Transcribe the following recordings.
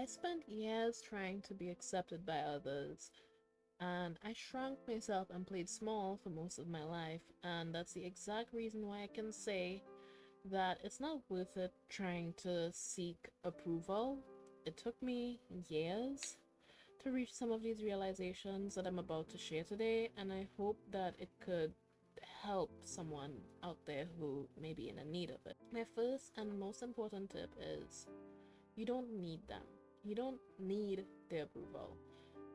spent years trying to be accepted by others, and I shrunk myself and played small for most of my life, and that's the exact reason why I can say that it's not worth it trying to seek approval. It took me years to reach some of these realizations that I'm about to share today, and I hope that it could help someone out there who may be in a need of it. My first and most important tip is you don't need them. You don't need their approval.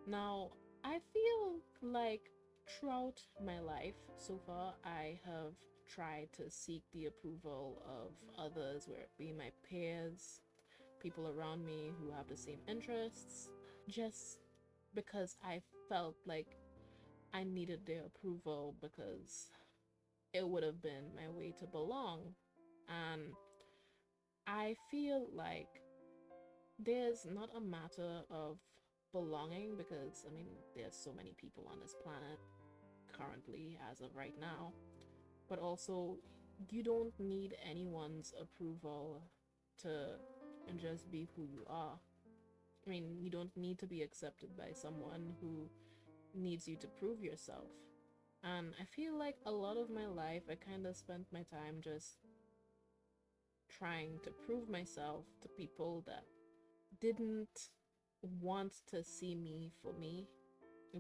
Now, I feel like throughout my life so far, I have tried to seek the approval of others, whether it be my peers, people around me who have the same interests, just because I felt like I needed their approval because it would have been my way to belong. And I feel like there's not a matter of belonging because, I mean, there's so many people on this planet currently as of right now, but also you don't need anyone's approval to just be who you are. I mean, you don't need to be accepted by someone who needs you to prove yourself. And I feel like a lot of my life, I kind of spent my time just trying to prove myself to people that didn't want to see me for me,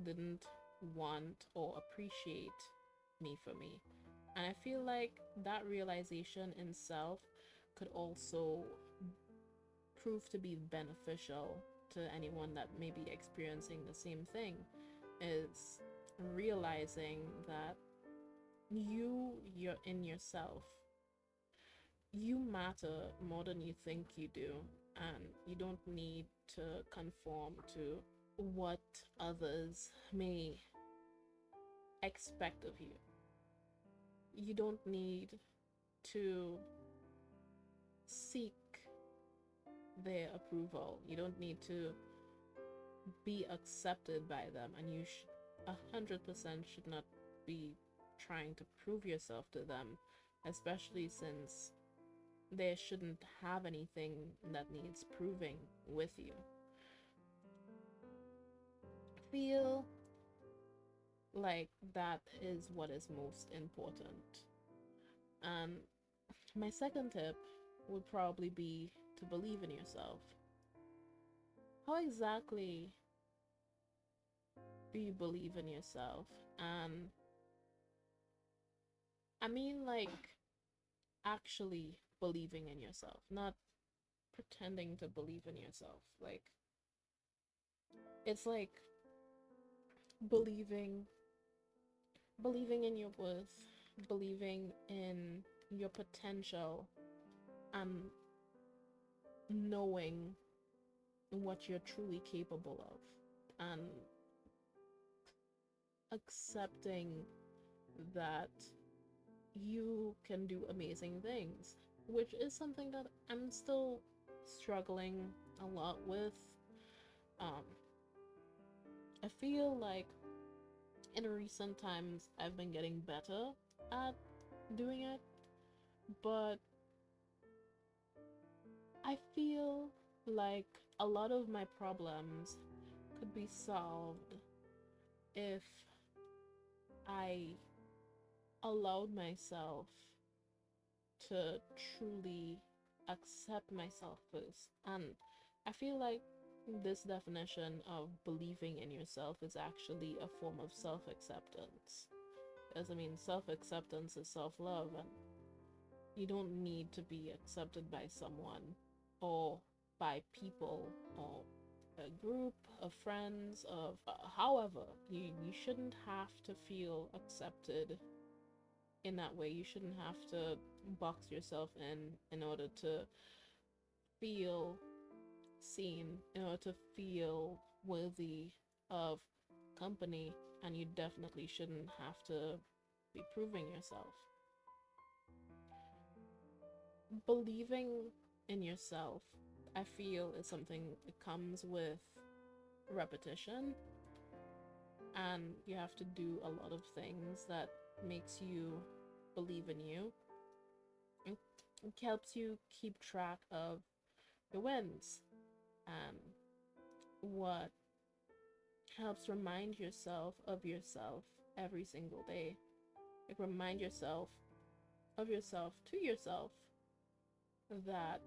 didn't want or appreciate me for me. And I feel like that realization in self could also prove to be beneficial to anyone that may be experiencing the same thing, is realizing that you're in yourself. You matter more than you think you do, and you don't need to conform to what others may expect of you. You don't need to seek their approval. You don't need to be accepted by them, and you 100% should not be trying to prove yourself to them, especially since they shouldn't have anything that needs proving with you. Feel like that is what is most important. And my second tip would probably be to believe in yourself. How exactly do you believe in yourself? And I mean, like, actually believing in yourself, not pretending to believe in yourself. Like, it's like believing in your worth, believing in your potential, and knowing what you're truly capable of, and accepting that you can do amazing things, which is something that I'm still struggling a lot with. um I feel like in recent times I've been getting better at doing it, but I feel like a lot of my problems could be solved if I allowed myself to truly accept myself first. And I feel like this definition of believing in yourself is actually a form of self acceptance. Because, I mean, self acceptance is self love, and you don't need to be accepted by someone or by people or a group of friends of however you shouldn't have to feel accepted in that way. You shouldn't have to box yourself in order to feel seen, in order to feel worthy of company, and you definitely shouldn't have to be proving yourself. Believing in yourself, I feel, is something that comes with repetition, and you have to do a lot of things that makes you believe in you. It helps you keep track of your wins and what helps remind yourself every single day. Like, remind yourself of yourself to yourself that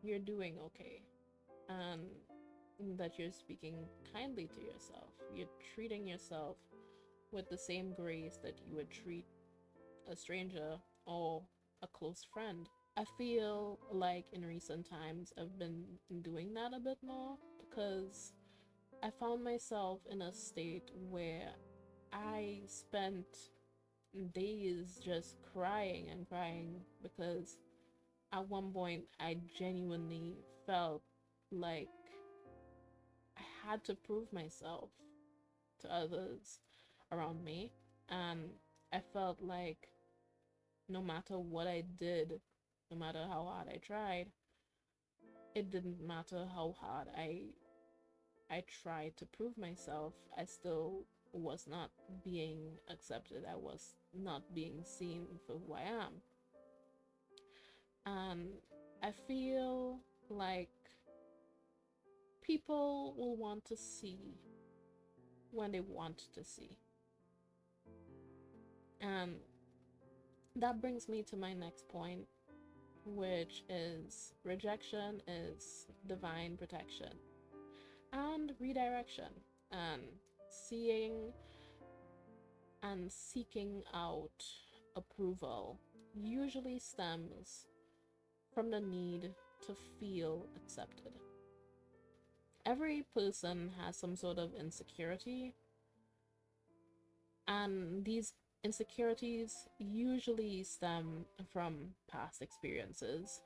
you're doing okay, and that you're speaking kindly to yourself. You're treating yourself with the same grace that you would treat a stranger or a close friend. I feel like in recent times I've been doing that a bit more, because I found myself in a state where I spent days just crying and crying, because at one point I genuinely felt like I had to prove myself to others around me, and I felt like no matter what I did, no matter how hard I tried, it didn't matter how hard I tried to prove myself, I still was not being accepted. I was not being seen for who I am. And I feel like people will want to see when they want to see. And that brings me to my next point, which is rejection is divine protection and redirection, and seeing and seeking out approval usually stems from the need to feel accepted. Every person has some sort of insecurity, and these insecurities usually stem from past experiences.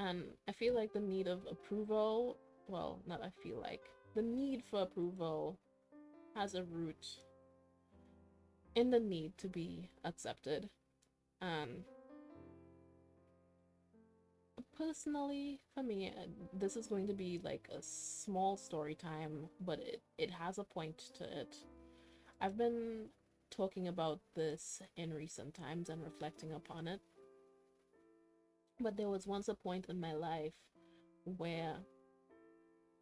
And I feel like the need of approval, well, not I feel like, the need for approval has a root in the need to be accepted. And personally, for me, this is going to be like a small story time, but it has a point to it. I've been talking about this in recent times and reflecting upon it. But there was once a point in my life where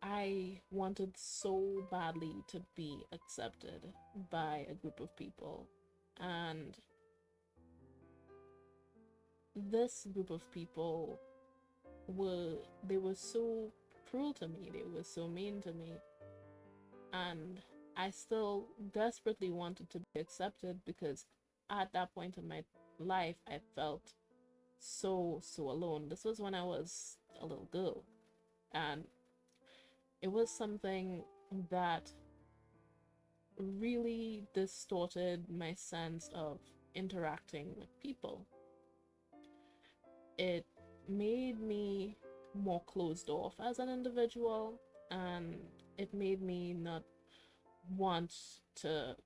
I wanted so badly to be accepted by a group of people. And this group of people they were so cruel to me, they were so mean to me. And I still desperately wanted to be accepted, because at that point in my life I felt so alone. This was when I was a little girl, and it was something that really distorted my sense of interacting with people. It made me more closed off as an individual, and it made me not want to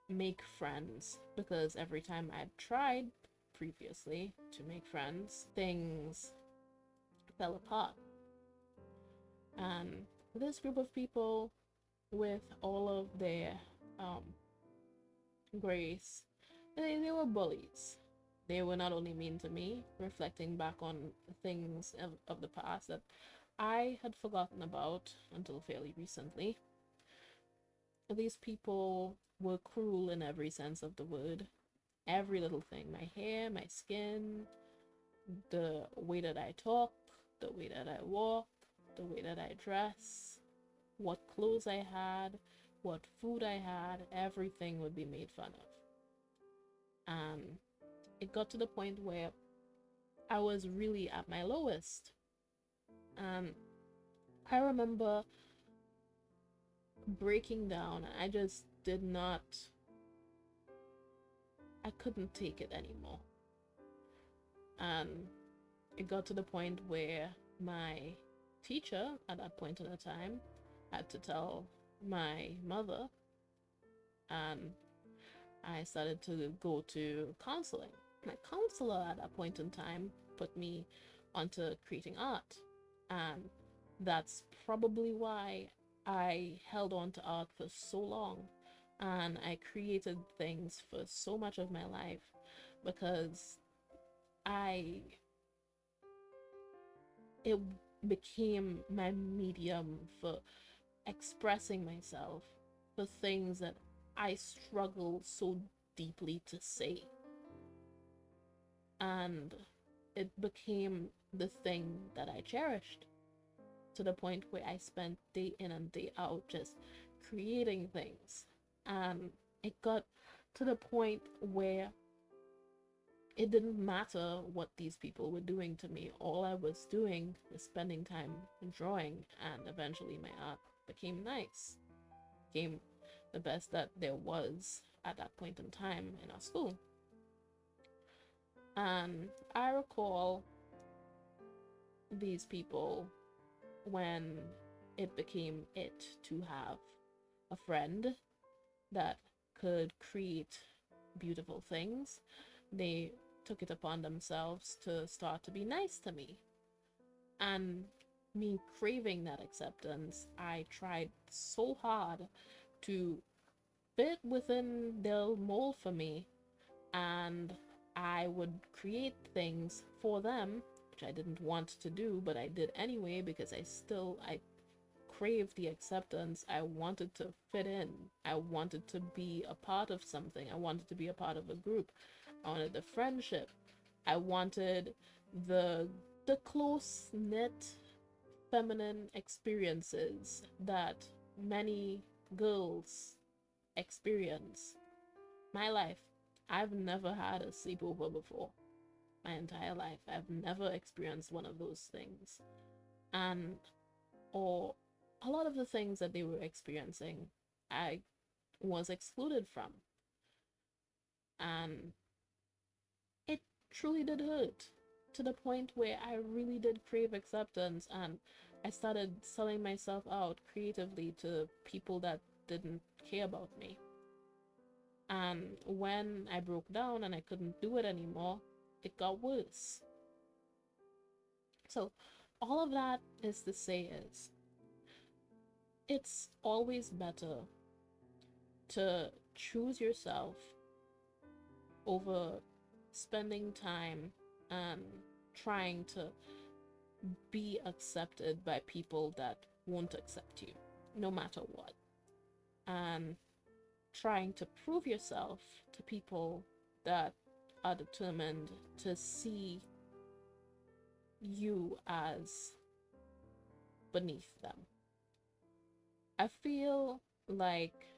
make friends, because every time I'd tried previously to make friends, things fell apart. And this group of people, with all of their um, grace, they were bullies. They were not only mean to me, reflecting back on things of the past that I had forgotten about until fairly recently. These people were cruel in every sense of the word. Every little thing, my hair, my skin, the way that I talk, the way that I walk, the way that I dress, what clothes I had, what food I had, everything would be made fun of. And it got to the point where I was really at my lowest. And I remember breaking down. I just did not, I couldn't take it anymore. And it got to the point where my teacher at that point in the time had to tell my mother, and I started to go to counseling. My counselor at that point in time put me onto creating art, and that's probably why I held on to art for so long, and I created things for so much of my life, because I it became my medium for expressing myself, for things that I struggle so deeply to say. And it became the thing that I cherished, to the point where I spent day in and day out just creating things. And it got to the point where it didn't matter what these people were doing to me. All I was doing was spending time drawing, and eventually my art became nice, became the best that there was at that point in time in our school. And I recall these people when it became it to have a friend that could create beautiful things. They took it upon themselves to start to be nice to me. And me craving that acceptance, I tried so hard to fit within their mold for me, and I would create things for them, which I didn't want to do, but I did anyway because I craved the acceptance. I wanted to fit in. I wanted to be a part of something. I wanted to be a part of a group. I wanted the friendship. I wanted the the close knit feminine experiences that many girls experience. My life, I've never had a sleepover before. My entire life, I've never experienced one of those things. And or a lot of the things that they were experiencing, I was excluded from. And it truly did hurt, to the point where I really did crave acceptance, and I started selling myself out creatively to people that didn't care about me. And when I broke down and I couldn't do it anymore, it got worse. So, all of that is to say is, it's always better to choose yourself over spending time and trying to be accepted by people that won't accept you, no matter what. And trying to prove yourself to people that are determined to see you as beneath them. I feel like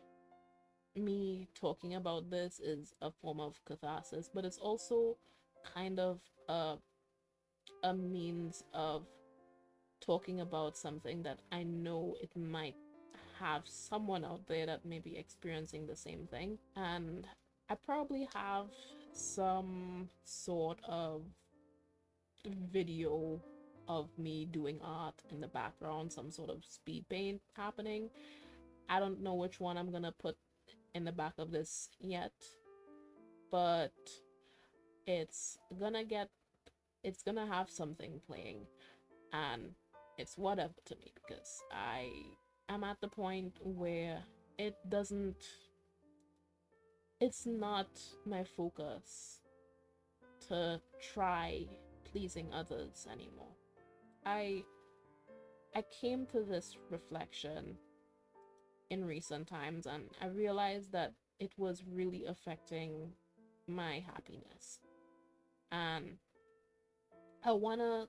me talking about this is a form of catharsis, but it's also kind of a means of talking about something that I know it might have someone out there that may be experiencing the same thing. And I probably have some sort of video of me doing art in the background, some sort of speed paint happening. I don't know which one I'm gonna put in the back of this yet, but it's gonna get it's gonna have something playing, and it's whatever to me, because I am at the point where it doesn't it's not my focus to try pleasing others anymore. I I came to this reflection in recent times, and I realized that it was really affecting my happiness. And I want to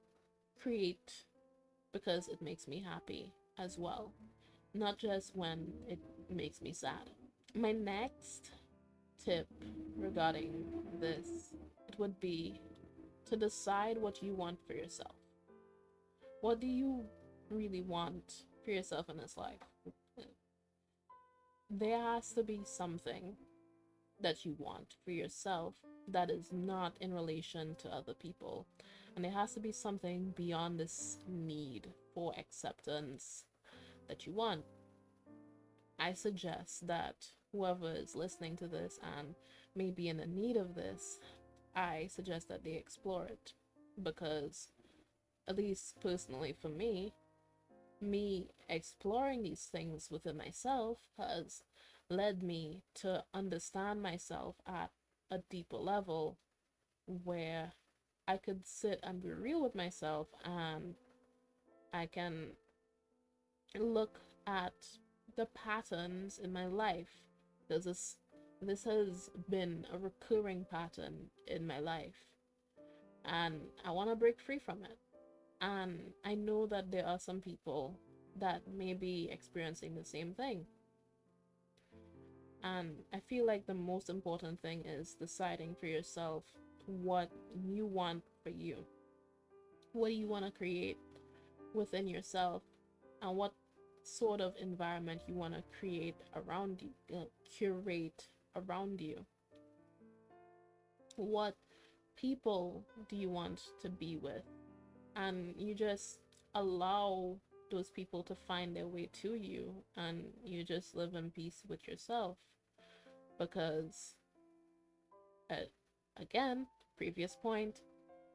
create because it makes me happy as well, not just when it makes me sad. My next tip regarding this, it would be to decide what you want for yourself. What do you really want for yourself in this life? There has to be something that you want for yourself that is not in relation to other people. And there has to be something beyond this need for acceptance that you want. I suggest that whoever is listening to this and may be in the need of this, I suggest that they explore it. Because, at least personally for me exploring these things within myself has led me to understand myself at a deeper level, where I could sit and be real with myself and I can look at the patterns in my life. This has been a recurring pattern in my life, and I want to break free from it. And I know that there are some people that may be experiencing the same thing. And I feel like the most important thing is deciding for yourself what you want for you. What do you want to create within yourself, and what sort of environment you want to create around you, curate around you. What people do you want to be with? And you just allow those people to find their way to you, and you just live in peace with yourself. Because, uh, again, previous point,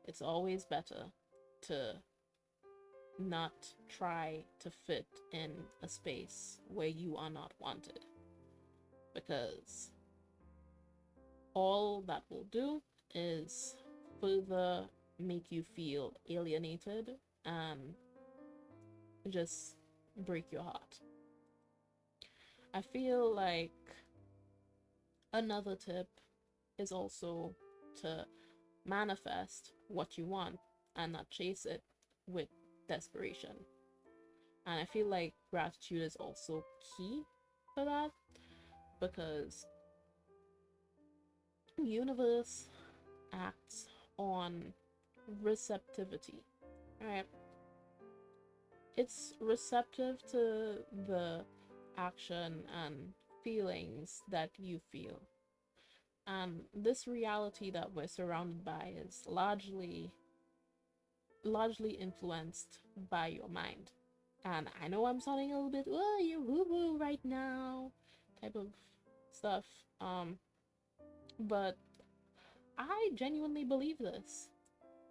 it's always better to not try to fit in a space where you are not wanted, because all that will do is further make you feel alienated and just break your heart. I feel like another tip is also to manifest what you want and not chase it with desperation. And I feel like gratitude is also key for that, because the universe acts on receptivity, right? It's receptive to the action and feelings that you feel. And this reality that we're surrounded by is largely influenced by your mind. And I know I'm sounding a little bit, oh, you're woo-woo right now, type of stuff. But I genuinely believe this,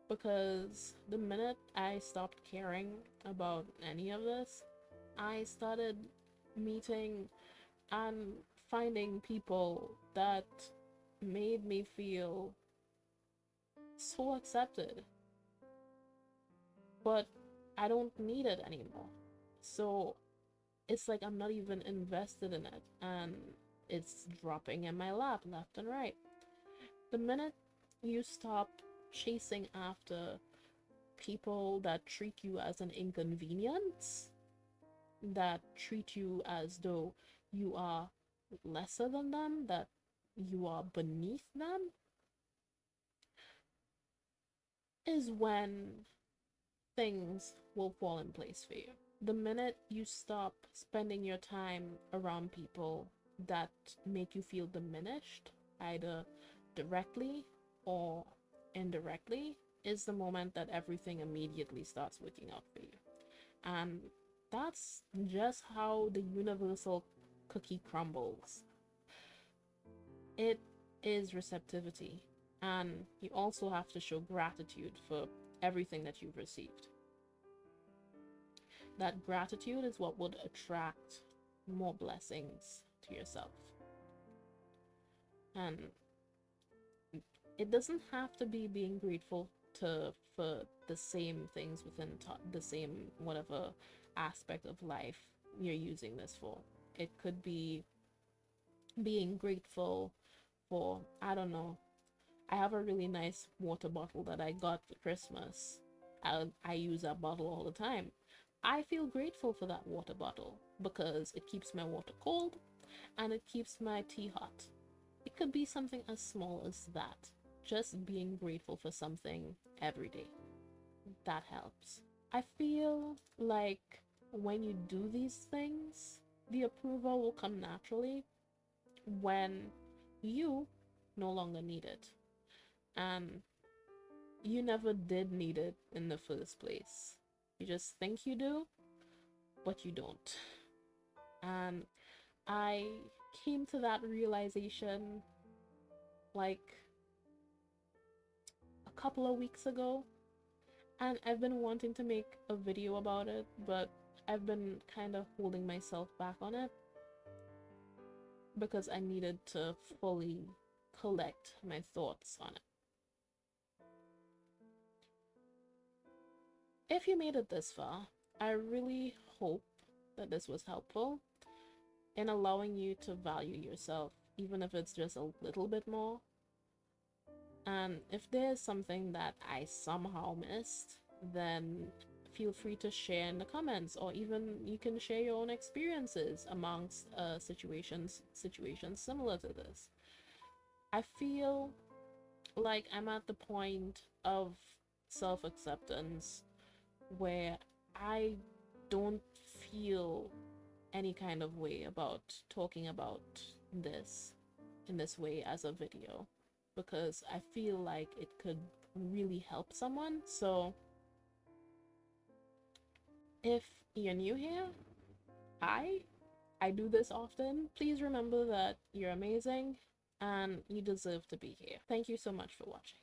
because the minute I stopped caring about any of this, I started meeting and finding people that made me feel so accepted. But I don't need it anymore. So it's like I'm not even invested in it, and it's dropping in my lap left and right. The minute you stop chasing after people that treat you as an inconvenience, that treat you as though you are lesser than them, that you are beneath them, is when things will fall in place for you. The minute you stop spending your time around people that make you feel diminished, either directly or indirectly, is the moment that everything immediately starts working out for you. And that's just how the universal cookie crumbles. It is receptivity, and you also have to show gratitude for everything that you've received. That gratitude is what would attract more blessings to yourself. And it doesn't have to be being grateful for the same things within the same whatever aspect of life you're using this for. It could be being grateful for, I don't know, I have a really nice water bottle that I got for Christmas. I use that bottle all the time. I feel grateful for that water bottle because it keeps my water cold and it keeps my tea hot. It could be something as small as that. Just being grateful for something every day. That helps. I feel like when you do these things, the approval will come naturally when you no longer need it. And you never did need it in the first place. You just think you do, but you don't. And I came to that realization like a couple of weeks ago, and I've been wanting to make a video about it, but I've been kind of holding myself back on it because I needed to fully collect my thoughts on it. If you made it this far, I really hope that this was helpful in allowing you to value yourself, even if it's just a little bit more. And if there's something that I somehow missed, then feel free to share in the comments, or even you can share your own experiences amongst situations similar to this. I feel like I'm at the point of self-acceptance where I don't feel any kind of way about talking about this in this way as a video, because I feel like it could really help someone. So if you're new here, I do this often. Please remember that you're amazing and you deserve to be here. Thank you so much for watching.